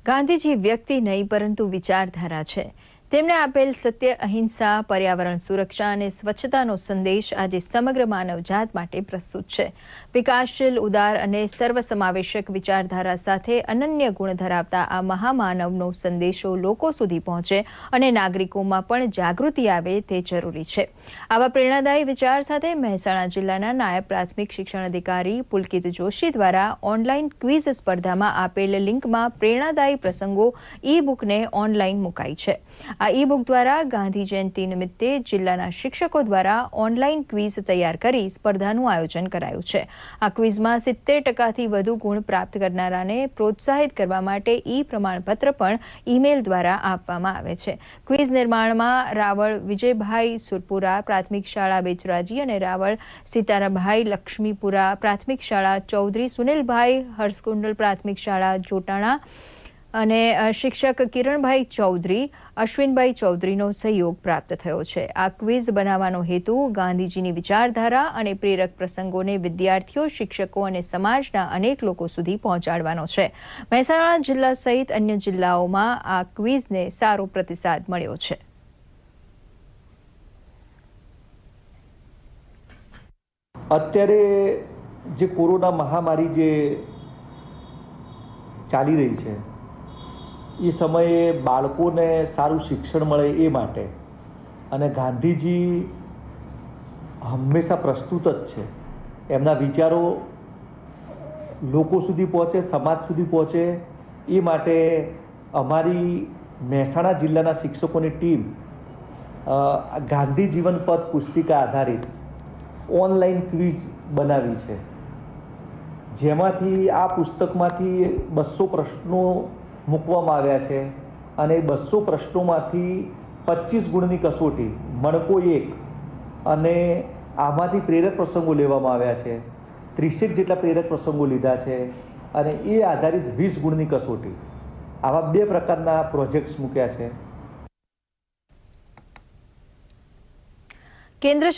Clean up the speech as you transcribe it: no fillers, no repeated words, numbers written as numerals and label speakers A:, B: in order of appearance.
A: ગાંધીજી વ્યક્તિ નહીં પરંતુ વિચારધારા છે। તેમણે આપેલ સત્ય, અહિંસા, પર્યાવરણ સુરક્ષા અને સ્વચ્છતાનો સંદેશ આજે સમગ્ર માનવજાત માટે પ્રસ્તુત છે। વિકાસશીલ, ઉદાર અને સર્વસમાવેશક વિચારધારા સાથે અનન્ય ગુણ ધરાવતા આ મહામાનવનો સંદેશો લોકો સુધી પહોંચે અને નાગરિકોમાં પણ જાગૃતિ આવે તે જરૂરી છે। આવા પ્રેરણાદાયી વિચાર સાથે મહેસાણા જિલ્લાના નાયબ પ્રાથમિક શિક્ષણ અધિકારી પુલકિત જોશી દ્વારા ઓનલાઈન ક્વિઝ સ્પર્ધામાં આપેલ લિંકમાં પ્રેરણાદાયી પ્રસંગો ઈ-બુકને ઓનલાઈન મુકાઈ છે। આ ઈ-બુક દ્વારા ગાંધી જયંતિ નિમિત્તે જિલ્લાના શિક્ષકો દ્વારા ઓનલાઈન ક્વિઝ તૈયાર કરી સ્પર્ધાનું આયોજન કરાયું છે। આ ક્વિઝમાં 70%થી વધુ ગુણ પ્રાપ્ત કરનારાને પ્રોત્સાહિત કરવા માટે ઈ-પ્રમાણપત્ર પણ ઈમેલ દ્વારા આપવામાં આવે છે। ક્વિઝ નિર્માણમાં રાવળ વિજયભાઈ સુરપુરા પ્રાથમિક શાળા બેચરાજી અને રાવળ સીતારાભાઈ લક્ષ્મીપુરા પ્રાથમિક શાળા ચૌધરી, સુનિલભાઈ હર્ષકુંડલ પ્રાથમિક શાળા જોટાણા અને શિક્ષક કિરણભાઈ ચૌધરી, અશ્વિનભાઈ ચૌધરીનો સહયોગ પ્રાપ્ત થયો છે। આ ક્વિઝ બનાવવાનો હેતુ ગાંધીજીની વિચારધારા અને પ્રેરક પ્રસંગોને વિદ્યાર્થીઓ, શિક્ષકો અને સમાજના અનેક લોકો સુધી પહોંચાડવાનો છે। મહેસાણા જિલ્લા સહિત અન્ય જિલ્લાઓમાં આ ક્વિઝને સારો પ્રતિસાદ મળ્યો છે।
B: અત્યારે જે કોરોના મહામારી જે ચાલી રહી છે એ સમયે બાળકોને સારું શિક્ષણ મળે એ માટે અને ગાંધીજી હંમેશા પ્રસ્તુત જ છે। એમના વિચારો લોકો સુધી પહોંચે, સમાજ સુધી પહોંચે એ માટે અમારી મહેસાણા જિલ્લાના શિક્ષકોની ટીમ ગાંધી જીવન પથ પુસ્તિકા આધારિત ઓનલાઈન ક્વિઝ બનાવી છે, જેમાંથી આ પુસ્તકમાંથી 200 પ્રશ્નો મૂકવામાં આવ્યા છે અને 200 પ્રશ્નોમાંથી 25 ગુણની કસોટી મણકો 1 અને આમાંથી પ્રેરક પ્રસંગો લેવામાં આવ્યા છે। 30 જેટલા પ્રેરક પ્રસંગો લીધા છે અને એ આધારિત 20 ગુણની કસોટી, આવા 2 પ્રકારના પ્રોજેક્ટ્સ મૂક્યા છે।
A: કેન્દ્ર